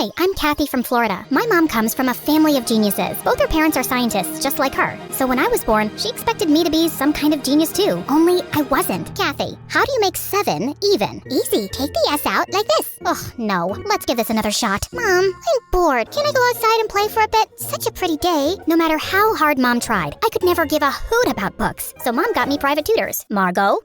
Hi, I'm Kathy from Florida. My mom comes from a family of geniuses. Both her parents are scientists, just like her. So when I was born, she expected me to be some kind of genius too. Only I wasn't. Kathy, how do you make 7 even? Easy. Take the S out like this. Ugh, no. Let's give this another shot. Mom, I'm bored. Can I go outside and play for a bit? Such a pretty day. No matter how hard Mom tried, I could never give a hoot about books. So Mom got me private tutors. Margot,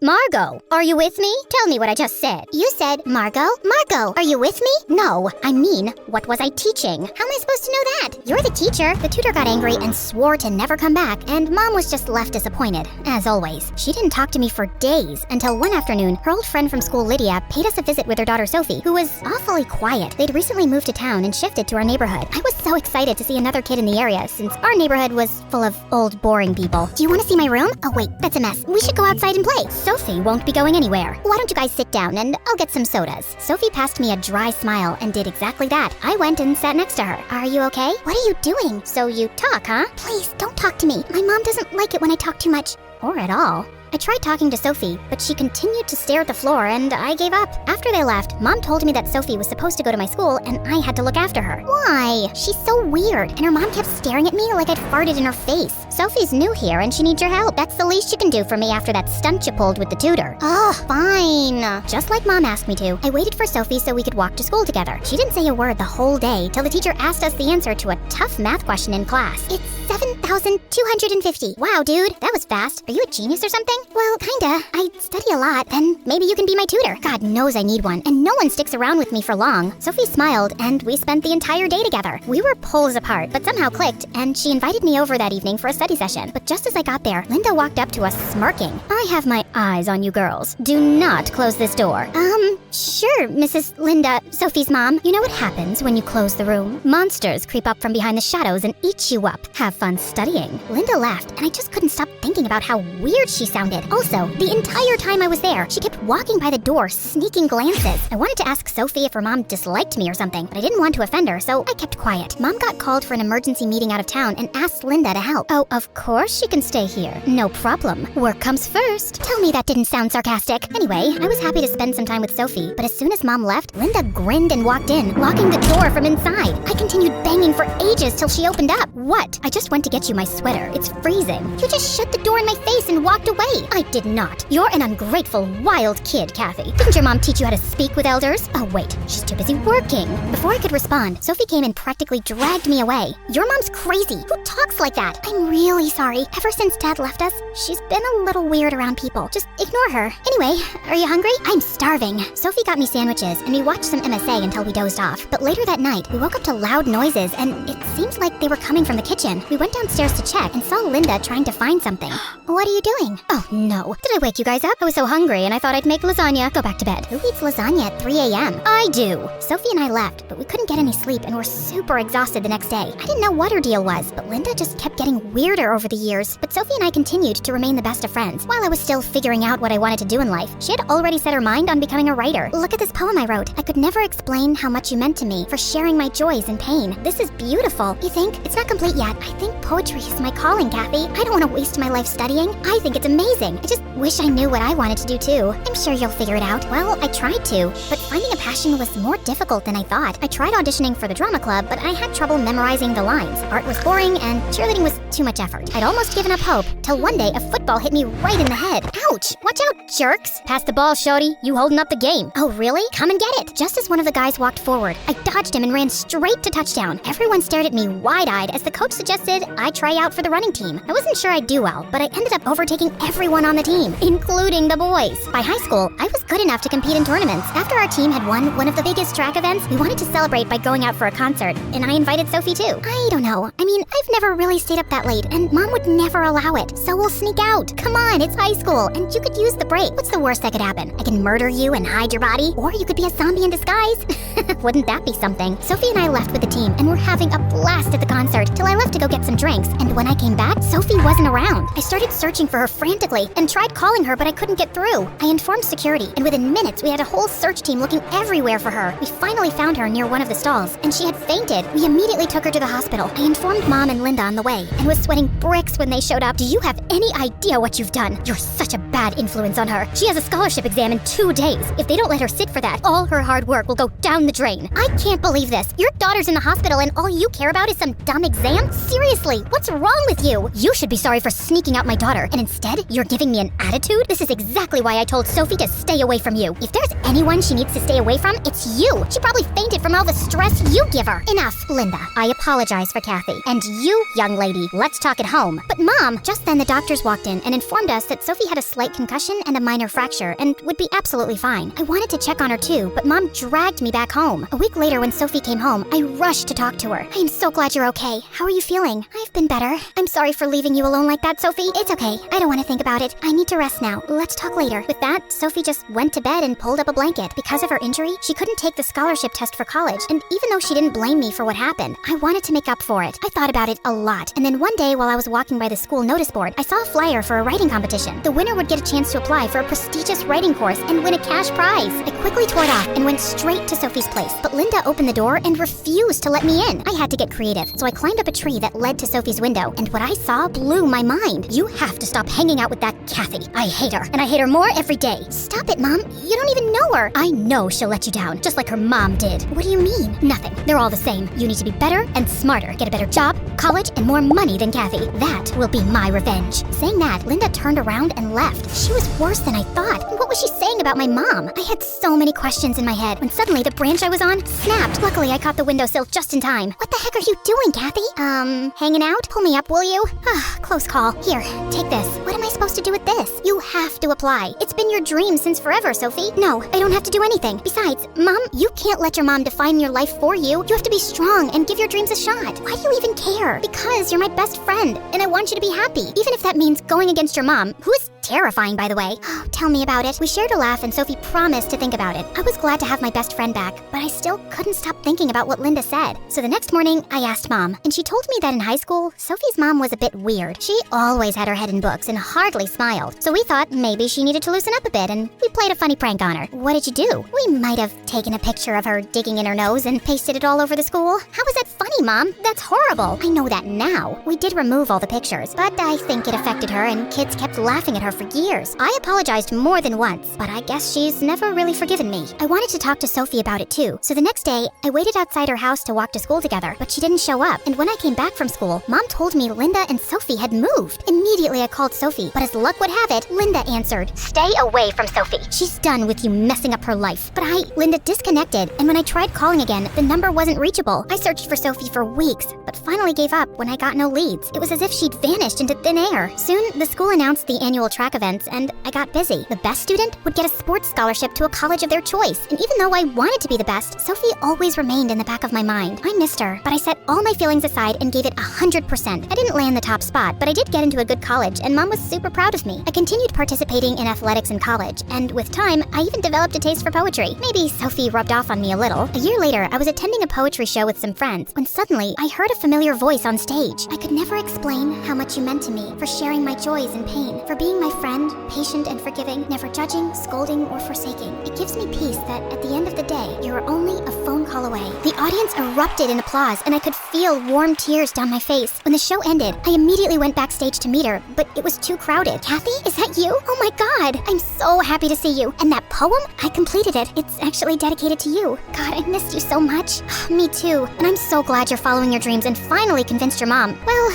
are you with me? Tell me what I just said. You said, Margot, are you with me? No, I mean, what was I teaching? How am I supposed to know that? You're the teacher. The tutor got angry and swore to never come back, and Mom was just left disappointed, as always. She didn't talk to me for days until one afternoon, her old friend from school, Lydia, paid us a visit with her daughter, Sophie, who was awfully quiet. They'd recently moved to town and shifted to our neighborhood. I was so excited to see another kid in the area, since our neighborhood was full of old, boring people. Do you want to see my room? Oh wait, that's a mess. We should go outside and play. Sophie won't be going anywhere. Why don't you guys sit down and I'll get some sodas. Sophie passed me a dry smile and did exactly that. I went and sat next to her. Are you okay? What are you doing? So you talk, huh? Please, don't talk to me. My mom doesn't like it when I talk too much. Or at all. I tried talking to Sophie, but she continued to stare at the floor and I gave up. After they left, Mom told me that Sophie was supposed to go to my school and I had to look after her. Why? She's so weird, and her mom kept staring at me like I'd farted in her face. Sophie's new here and she needs your help. That's the least you can do for me after that stunt you pulled with the tutor. Ugh, fine. Just like Mom asked me to, I waited for Sophie so we could walk to school together. She didn't say a word the whole day till the teacher asked us the answer to a tough math question in class. It's 7,250. Wow, dude, that was fast. Are you a genius or something? Well, kinda. I study a lot, and maybe you can be my tutor. God knows I need one, and no one sticks around with me for long. Sophie smiled, and we spent the entire day together. We were poles apart, but somehow clicked, and she invited me over that evening for a study session. But just as I got there, Linda walked up to us smirking. I have my eyes on you girls. Do not close this door. Sure, Mrs. Linda, Sophie's mom. You know what happens when you close the room? Monsters creep up from behind the shadows and eat you up. Have fun studying. Linda laughed, and I just couldn't stop thinking about how weird she sounded. Also, the entire time I was there, she kept walking by the door, sneaking glances. I wanted to ask Sophie if her mom disliked me or something, but I didn't want to offend her, so I kept quiet. Mom got called for an emergency meeting out of town and asked Linda to help. Oh, of course she can stay here. No problem. Work comes first. Tell me that didn't sound sarcastic. Anyway, I was happy to spend some time with Sophie, but as soon as Mom left, Linda grinned and walked in, locking the door from inside. I continued banging for ages till she opened up. What? I just went to get you my sweater. It's freezing. You just shut the door in my face and walked away. I did not. You're an ungrateful, wild kid, Kathy. Didn't your mom teach you how to speak with elders? Oh, wait. She's too busy working. Before I could respond, Sophie came and practically dragged me away. Your mom's crazy. Who talks like that? I'm really sorry. Ever since Dad left us, she's been a little weird around people. Just ignore her. Anyway, are you hungry? I'm starving. Sophie got me sandwiches, and we watched some MSA until we dozed off. But later that night, we woke up to loud noises, and it seems like they were coming from the kitchen. We went downstairs to check and saw Linda trying to find something. What are you doing? Oh, no. Did I wake you guys up? I was so hungry, and I thought I'd make lasagna. Go back to bed. Who eats lasagna at 3 a.m.? I do. Sophie and I left, but we couldn't get any sleep and were super exhausted the next day. I didn't know what her deal was, but Linda just kept getting weirder over the years. But Sophie and I continued to remain the best of friends. While I was still figuring out what I wanted to do in life, she had already set her mind on becoming a writer. Look at this poem I wrote. I could never explain how much you meant to me, for sharing my joys and pain. This is beautiful. You think? It's not complete yet. I think poetry is my calling, Kathy. I don't want to waste my life studying. I think it's amazing. I just wish I knew what I wanted to do too. I'm sure you'll figure it out. Well, I tried to, but finding a passion was more difficult than I thought. I tried auditioning for the drama club, but I had trouble memorizing the lines. Art was boring, and cheerleading was too much effort. I'd almost given up hope, till one day a football hit me right in the head. Ouch! Watch out, jerks! Pass the ball, shorty. You holding up the game. Oh, really? Come and get it. Just as one of the guys walked forward, I dodged him and ran straight to touchdown. Everyone stared at me wide-eyed as the coach suggested I try out for the running team. I wasn't sure I'd do well, but I ended up overtaking everyone on the team, including the boys. By high school, I was good enough to compete in tournaments. After our team had won one of the biggest track events, we wanted to celebrate by going out for a concert, and I invited Sophie too. I don't know. I mean, I've never really stayed up that late, and Mom would never allow it, so we'll sneak out. Come on, it's high school, and you could use the break. What's the worst that could happen? I can murder you and hide your body, or you could be a zombie in disguise. Wouldn't that be something? Sophie and I left with the team, and we're having a blast at the concert, till I left to go get some drinks, and when I came back, Sophie wasn't around. I started searching for her frantically, and tried calling her, but I couldn't get through. I informed security, and within minutes, we had a whole search team looking everywhere for her. We finally found her near one of the stalls, and she had fainted. We immediately took her to the hospital. I informed Mom and Linda on the way, and was sweating bricks when they showed up. Do you have any idea what you've done? You're such a bad influence on her. She has a scholarship exam in 2 days. If they don't let her sit for that, all her hard work will go down the drain. I can't believe this. Your daughter's in the hospital and all you care about is some dumb exam? Seriously, what's wrong with you? You should be sorry for sneaking out my daughter, and instead, you're giving me an attitude? This is exactly why I told Sophie to stay away from you. If there's anyone she needs to stay away from, it's you. She probably fainted from all the stress you give her. Enough, Linda. I apologize for Kathy. And you, young lady, let's talk at home. But Mom, just then the doctors walked in and informed us that Sophie had a slight concussion and a minor fracture and would be absolutely fine. I wanted to check on her too, but Mom dragged me back home. A week later when Sophie came home, I rushed to talk to her. I am so glad you're okay. How are you feeling? I've been better. I'm sorry for leaving you alone like that, Sophie. It's okay. I don't want to think about it. I need to rest now. Let's talk later. With that, Sophie just went to bed and pulled up a blanket. Because of her injury, she couldn't take the scholarship test for college, and even though she didn't blame me for what happened, I wanted to make up for it. I thought about it a lot, and then one day while I was walking by the school notice board, I saw a flyer for a writing competition. The winner would get a chance to apply for a prestigious writing course and win a cash prize. I quickly tore it off and went straight to Sophie's place, but Linda opened the door and refused to let me in. I had to get creative, so I climbed up a tree that led to Sophie's window, and what I saw blew my mind. You have to stop hanging out with that Kathy. I hate her, and I hate her more every day. Stop it, Mom. You don't even know her. I know she'll let you down, just like her mom did. What do you mean? Nothing. They're all the same. You need to be better and smarter, get a better job, college, and more money than Kathy. That will be my revenge. Saying that, Linda turned around and left. She was worse than I thought. And what was she saying about my mom? I had so many questions in my head when suddenly the branch I was on snapped. Luckily, I caught the windowsill just in time. What the heck are you doing, Kathy? Hanging out? Pull me up, will you? Close call. Here, take this. What am I supposed to do with this? You have to apply. It's been your dream since forever, Sophie. No, I don't have to do anything. Besides, Mom, you can't let your mom define your life for you. You have to be strong and give your dreams a shot. Why do you even care? Because you're my best friend, and I want you to be happy. Even if that means going against your mom, who is terrifying, by the way. Oh, tell me about it. We shared a laugh and Sophie promised to think about it. I was glad to have my best friend back, but I still couldn't stop thinking about what Linda said. So the next morning, I asked Mom, and she told me that in high school, Sophie's mom was a bit weird. She always had her head in books and hardly smiled. So we thought maybe she needed to loosen up a bit, and we played a funny prank on her. What did you do? We might have taken a picture of her digging in her nose and pasted it all over the school. How is that funny, Mom? That's horrible. I know that now. We did remove all the pictures, but I think it affected her, and kids kept laughing at her for years. I apologized more than once, but I guess she's never really forgiven me. I wanted to talk to Sophie about it too, so the next day, I waited outside her house to walk to school together, but she didn't show up, and when I came back from school, Mom told me Linda and Sophie had moved. Immediately I called Sophie, but as luck would have it, Linda answered, "Stay away from Sophie. She's done with you messing up her life." But Linda disconnected, and when I tried calling again, the number wasn't reachable. I searched for Sophie for weeks, but finally gave up when I got no leads. It was as if she'd vanished into thin air. Soon, the school announced the annual track events, and I got busy. The best student would get a sports scholarship to a college of their choice, and even though I wanted to be the best, Sophie always remained in the back of my mind. I missed her, but I set all my feelings aside and gave it 100%. I didn't land the top spot, but I did get into a good college, and Mom was super proud of me. I continued participating in athletics in college, and with time, I even developed a taste for poetry. Maybe Sophie rubbed off on me a little. A year later, I was attending a poetry show with some friends, when suddenly, I heard a familiar voice on stage. I could never explain how much you meant to me, for sharing my joys and pain, for being my friend, patient and forgiving, never judging, scolding, or forsaking. It gives me peace that at the end of the day, you're only a phone call away. The audience erupted in applause, and I could feel warm tears down my face. When the show ended, I immediately went backstage to meet her, but it was too crowded. Kathy, is that you? Oh my God, I'm so happy to see you. And that poem? I completed it. It's actually dedicated to you. God, I missed you so much. Me too. And I'm so glad you're following your dreams and finally convinced your mom. Well,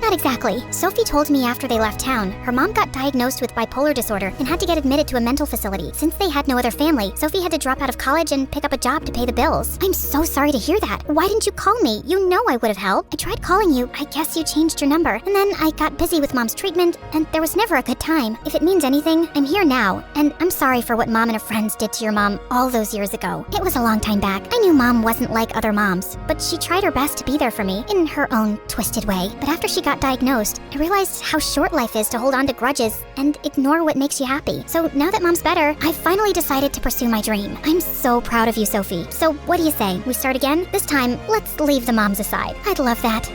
not exactly. Sophie told me after they left town, her mom got diagnosed with bipolar disorder and had to get admitted to a mental facility. Since they had no other family, Sophie had to drop out of college and pick up a job to pay the bills. I'm so sorry to hear that. Why didn't you call me? You know I would have helped. I tried calling you. I guess you changed your number. And then I got busy with Mom's treatment, and there was never a good time. If it means anything, I'm here now. And I'm sorry for what Mom and her friends did to your mom all those years ago. It was a long time back. I knew Mom wasn't like other moms, but she tried her best to be there for me in her own twisted way. But after she got diagnosed, I realized how short life is to hold on to grudges and ignore what makes you happy. So now that Mom's better, I finally decided to pursue my dream. I'm so proud of you, Sophie. So what do you say? We start again? This time, let's leave the moms aside. I'd love that.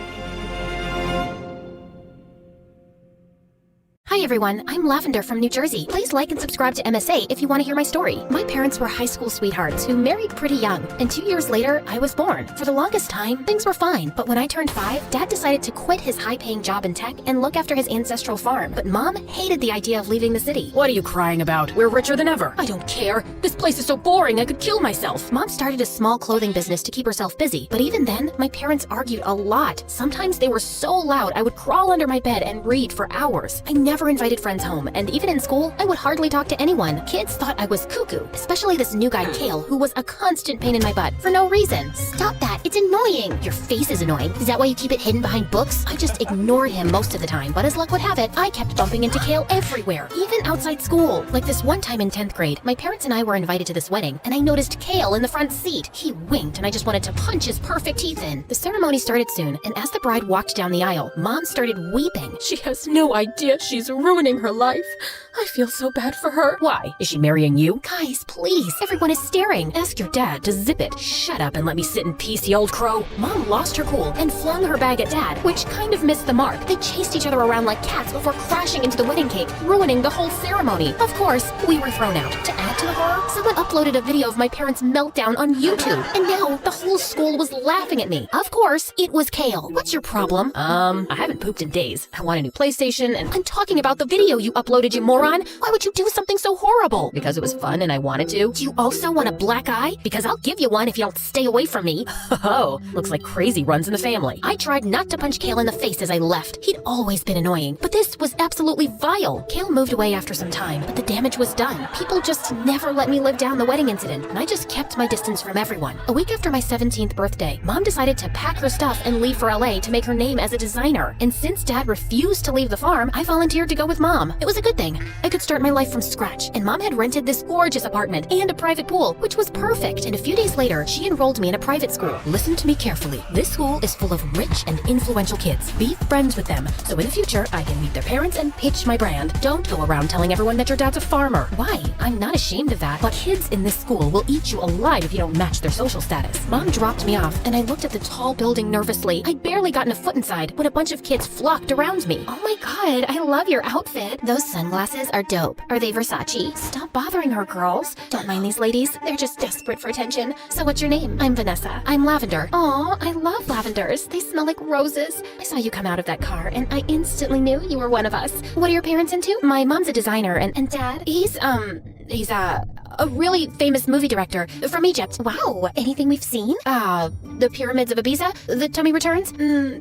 Hi everyone, I'm Lavender from New Jersey. Please like and subscribe to MSA if you want to hear my story. My parents were high school sweethearts who married pretty young, and 2 years later, I was born. For the longest time, things were fine, but when I turned 5, Dad decided to quit his high-paying job in tech and look after his ancestral farm. But Mom hated the idea of leaving the city. What are you crying about? We're richer than ever. I don't care. This place is so boring, I could kill myself. Mom started a small clothing business to keep herself busy, but even then, my parents argued a lot. Sometimes they were so loud, I would crawl under my bed and read for hours. I never invited friends home, and even in school, I would hardly talk to anyone. Kids thought I was cuckoo, especially this new guy, Kale, who was a constant pain in my butt for no reason. Stop that, it's annoying. Your face is annoying. Is that why you keep it hidden behind books? I just ignored him most of the time, but as luck would have it, I kept bumping into Kale everywhere, even outside school. Like this one time in 10th grade, my parents and I were invited to this wedding, and I noticed Kale in the front seat. He winked, and I just wanted to punch his perfect teeth in. The ceremony started soon, and as the bride walked down the aisle, Mom started weeping. She has no idea she's ruining her life. I feel so bad for her. Why? Is she marrying you? Guys, please, everyone is staring. Ask your dad to zip it. Shut up and let me sit in peace, you old crow. Mom lost her cool and flung her bag at Dad, which kind of missed the mark. They chased each other around like cats before crashing into the wedding cake, ruining the whole ceremony. Of course, we were thrown out. To add to the horror, someone uploaded a video of my parents' meltdown on YouTube, and now the whole school was laughing at me. Of course, it was Kale. What's your problem? I haven't pooped in days. I want a new PlayStation and I'm talking about the video you uploaded, you moron. Why would you do something so horrible? because it was fun and I wanted to. Do you also want a black eye? Because I'll give you one if you don't stay away from me. Oh, looks like crazy runs in the family. I tried not to punch Kale in the face as I left. He'd always been annoying, but this was absolutely vile. Kale moved away after some time, but the damage was done. People just never let me live down the wedding incident, and I just kept my distance from everyone. A week after my 17th birthday, Mom decided to pack her stuff and leave for LA to make her name as a designer. And since Dad refused to leave the farm, I volunteered to go with Mom. It was a good thing. I could start my life from scratch, and Mom had rented this gorgeous apartment and a private pool, which was perfect. And a few days later, she enrolled me in a private school. Listen to me carefully. This school is full of rich and influential kids. Be friends with them, so in the future, I can meet their parents and pitch my brand. Don't go around telling everyone that your dad's a farmer. Why? I'm not ashamed of that. But kids in this school will eat you alive if you don't match their social status. Mom dropped me off, and I looked at the tall building nervously. I'd barely gotten a foot inside when a bunch of kids flocked around me. Oh my god, I love your outfit. Those sunglasses are dope. Are they Versace? Stop bothering her, girls. Don't mind these ladies. They're just desperate for attention. So what's your name? I'm Vanessa. I'm Lavender. Aw, I love lavenders. They smell like roses. I saw you come out of that car, and I instantly knew you were one of us. What are your parents into? My mom's a designer, and Dad? He's a really famous movie director from Egypt. Wow, anything we've seen? The Pyramids of Ibiza? The Tommy Returns?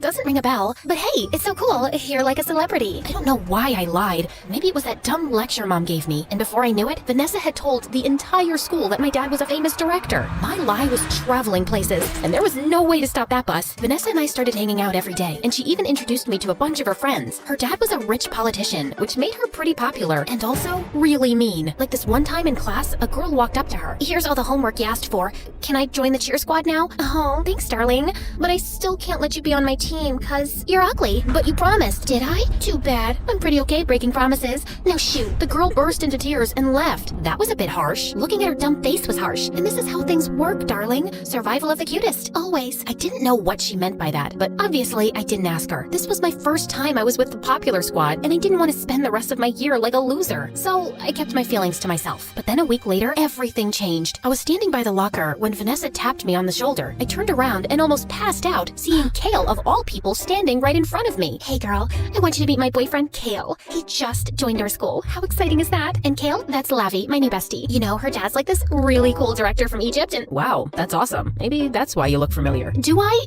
Doesn't ring a bell. But hey, it's so cool. You're like a celebrity. I don't know why I lied. Maybe it was that dumb lecture Mom gave me. And before I knew it, Vanessa had told the entire school that my dad was a famous director. My lie was traveling places, and there was no way to stop that bus. Vanessa and I started hanging out every day, and she even introduced me to a bunch of her friends. Her dad was a rich politician, which made her pretty popular, and also really mean. Like this one time in class, a girl walked up to her. Here's all the homework you asked for. Can I join the cheer squad now? Oh, thanks, darling. But I still can't let you be on my team, cause you're ugly. But you promised. Did I? Too bad. I'm pretty okay breaking promises. Now shoot. The girl burst into tears and left. That was a bit harsh. Looking at her dumb face was harsh. And this is how things work, darling. Survival of the cutest. Always. I didn't know what she meant by that, but obviously I didn't ask her. This was my first time I was with the popular squad, and I didn't want to spend the rest of my year like a loser. So I kept my feelings to myself. But then a week later, everything changed. I was standing by the locker when Vanessa tapped me on the shoulder. I turned around and almost passed out, seeing Kale of all people standing right in front of me. Hey girl, I want you to meet my boyfriend, Kale. He just joined our school. How exciting is that? And Kale, that's Lavi, my new bestie. You know, her dad's like this really cool director from Egypt, and Wow, that's awesome. Maybe that's why you look familiar. do I?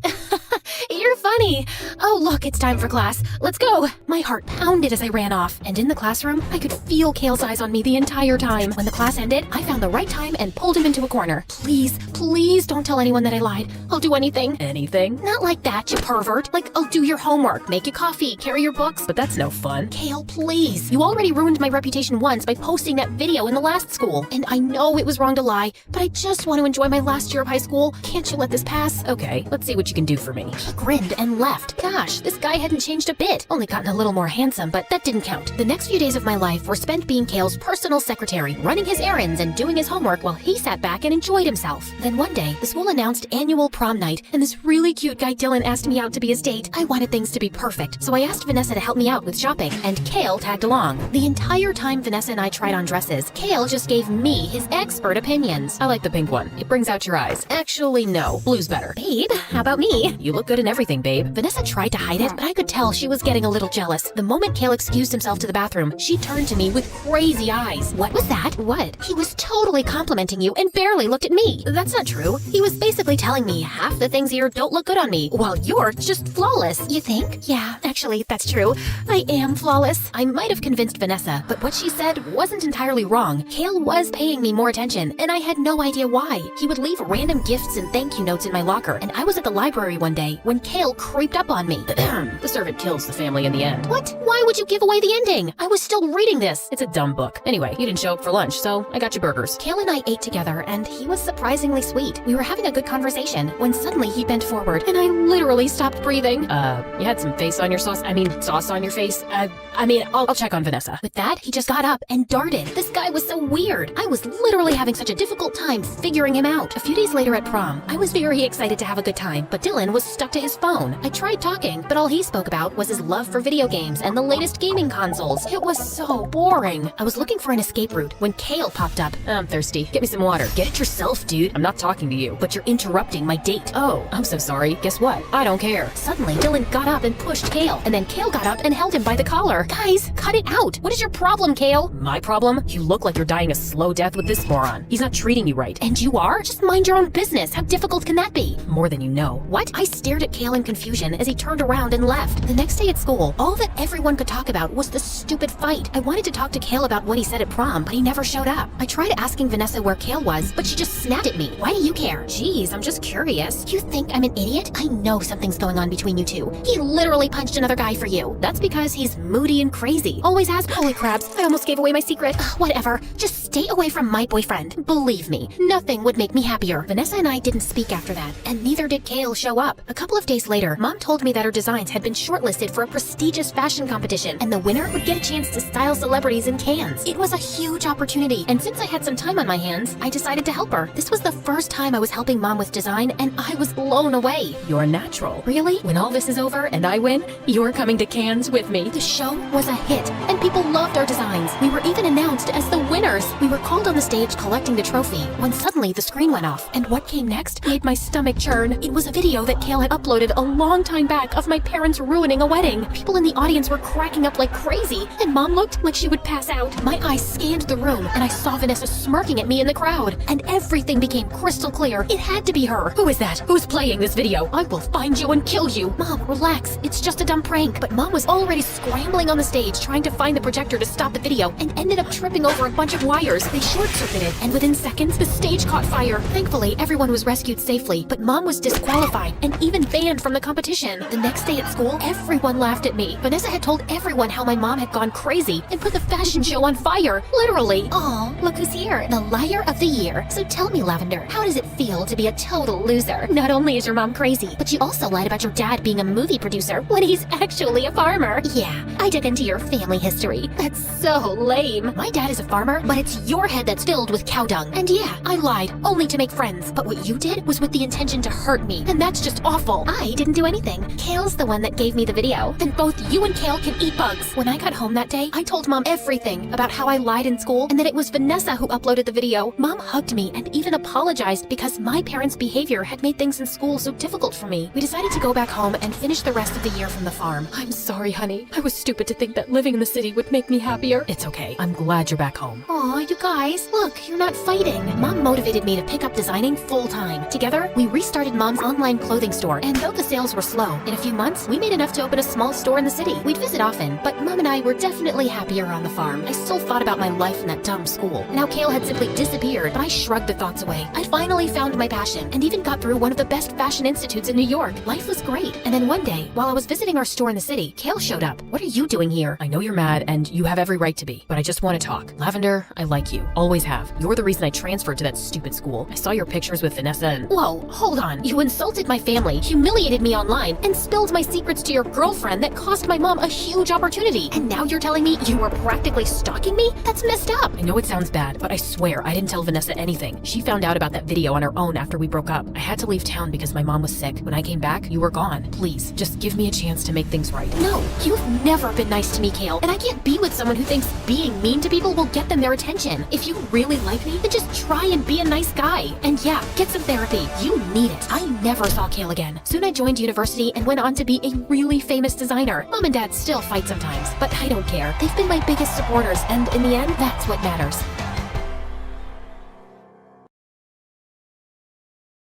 You're funny. Oh, look, it's time for class. Let's go. My heart pounded as I ran off, and in the classroom, I could feel Kale's eyes on me the entire time. When the class ended, I found the right time and pulled him into a corner. Please, please don't tell anyone that I lied. I'll do anything. Anything? Not like that, you pervert. Like, I'll do your homework, make you coffee, carry your books. But that's no fun. Kale, please. You already ruined my reputation once by posting that video in the last school. And I know it was wrong to lie, but I just want to enjoy my last year of high school. Can't you let this pass? Okay, let's see what you can do for me. He grinned and left. Gosh, this guy hadn't changed a bit. Only gotten a little more handsome, but that didn't count. The next few days of my life were spent being Kale's personal secretary, running his errands and doing his homework while he sat back and enjoyed himself. Then one day, the school announced annual prom night, and this really cute guy Dylan asked me out to be his date. I wanted things to be perfect, so I asked Vanessa to help me out with shopping, and Kale tagged along. The entire time Vanessa and I tried on dresses, Kale just gave me his expert opinions. I like the pink one. It brings out your eyes. Actually, no. Blue's better. Babe, how about me? You look good in everything, babe. Vanessa tried to hide it, but I could tell she was getting a little jealous. The moment Kale excused himself to the bathroom, she turned to me with crazy eyes. What was that? What? He was totally complimenting you and barely looked at me. That's not true. He was basically telling me half the things here don't look good on me, while you're just flawless. You think? Yeah, actually, that's true. I am flawless. I might have convinced Vanessa, but what she said wasn't entirely wrong. Kale was paying me more attention, and I had no idea why. He would leave random gifts and thank you notes in my locker, and I was at the library one day when Kale creeped up on me. The servant kills the family in the end. What? Why would you give away the ending? I was still reading this. It's a dumb book. Anyway, you didn't show up for lunch, so I got you burgers. Kale and I ate together, and he was surprisingly sweet. We were having a good conversation when suddenly he bent forward, and I literally stopped breathing. You had some sauce on your face. I'll check on Vanessa. With that, he just got up and darted. This guy was so weird. I was literally having such a difficult time figuring him out. A few days later at prom, I was very excited to have a good time, but Dylan was stuck to his phone. I tried talking, but all he spoke about was his love for video games and the latest gaming consoles. It was so boring. I was looking for an escape route when Kale popped up. I'm thirsty. Get me some water. Get it yourself, dude. I'm not talking to you. But you're interrupting my date. Oh, I'm so sorry. Guess what? I don't care. Suddenly, Dylan got up and pushed Kale, and then Kale got up and held him by the collar. Guys, cut it out. What is your problem, Kale? My problem? You look like you're dying a slow death with this moron. He's not treating you right. And you are? Just mind your own business. How difficult can that be? More than you know. What? I stared at Kale in confusion as he turned around and left. The next day at school, all that everyone could talk about was the stupid fight. I wanted to talk to Kale about what he said at prom, but he never showed up. I tried asking Vanessa where Kale was, but she just snapped at me. Why do you care? Jeez, I'm just curious. You think I'm an idiot? I know something's going on between you two. He literally punched another guy for you. That's because he's moody and crazy. Always has. Holy crabs, I almost gave away my secret. Whatever. Just stay away from my boyfriend. Believe me, nothing would make me happier. Vanessa and I didn't speak after that, and neither did Kale show up. A couple of days later, Mom told me that her designs had been shortlisted for a prestigious fashion competition, and the winner would get a chance to style celebrities in cans. It was a huge opportunity, and since I had some time on my hands, I decided to help her. This was the first time I was helping Mom with design, and I was blown away. You're natural. Really? When all this is over and I win, you're coming to Cannes with me. The show was a hit, and people loved our designs. We were even announced as the winners. We were called on the stage collecting the trophy when suddenly the screen went off, and what came next made my stomach churn. It was a video that Kale had uploaded a long time back of my parents ruining a wedding. People in the audience were cracking up like crazy, and Mom looked like she would pass out. My eyes scanned the room, and I saw Vanessa smirking at me in the crowd, and everything became crystal clear. It had to be her. Who is that? Who's playing this video? I will find you and kill you. Mom, relax. It's just a dumb prank. But Mom was already scrambling on the stage trying to find the projector to stop the video and ended up tripping over a bunch of wires. They short-circuited, and within seconds, the stage caught fire. Thankfully, everyone was rescued safely, but Mom was disqualified and even banned from the competition. The next day at school, everyone laughed at me. Vanessa had told everyone how my mom had gone crazy and put the fashion show on fire, literally. Aw, look who's here, the liar of the year. So tell me, Lavender, how does it feel to be a total loser? Not only is your mom crazy, but you also lied about your dad being a movie producer when he's actually a farmer. Yeah, I dug into your family history. That's so lame. My dad is a farmer, but it's your head that's filled with cow dung. And yeah, I lied, only to make friends. But what you did was with the intention to hurt me, and that's just awful. I didn't do anything. Kale's the one that gave me the video. Then both you and Kale can eat bugs. When I got home that day, I told Mom everything about how I lied in school and that it was Vanessa who uploaded the video. Mom hugged me and even apologized because my parents' behavior had made things in school so difficult for me. We decided to go back home and finish the rest of the year from the farm. I'm sorry, honey. I was stupid to think that living in the city would make me happier. It's okay. I'm glad you're back home. Aw, you guys, look, you're not fighting. Mom motivated me to pick up designing full-time. Together, we restarted Mom's online clothing store, and though the sales were slow, in a few months, we made enough to open a small store in the city. We'd visit often, but Mom and I were definitely happier on the farm. I still thought about my life in that dumb school, and how Kale had simply disappeared, but I shrugged the thoughts away. I finally found my passion, and even got through one of the best fashion institutes in New York. Life was great, and then one day, while I was visiting our store in the city, Kale showed up. What are you doing here? I know you're mad, and you have every right to be, but I just want to talk. Lavender, I love like you. Always have. You're the reason I transferred to that stupid school. I saw your pictures with Vanessa and— Whoa, hold on. You insulted my family, humiliated me online, and spilled my secrets to your girlfriend that cost my mom a huge opportunity. And now you're telling me you were practically stalking me? That's messed up. I know it sounds bad, but I swear I didn't tell Vanessa anything. She found out about that video on her own after we broke up. I had to leave town because my mom was sick. When I came back, you were gone. Please, just give me a chance to make things right. No, you've never been nice to me, Kale, and I can't be with someone who thinks being mean to people will get them their attention. If you really like me, then just try and be a nice guy. And yeah, get some therapy. You need it. I never saw Kale again. Soon I joined university and went on to be a really famous designer. Mom and Dad still fight sometimes, but I don't care. They've been my biggest supporters, and in the end, that's what matters.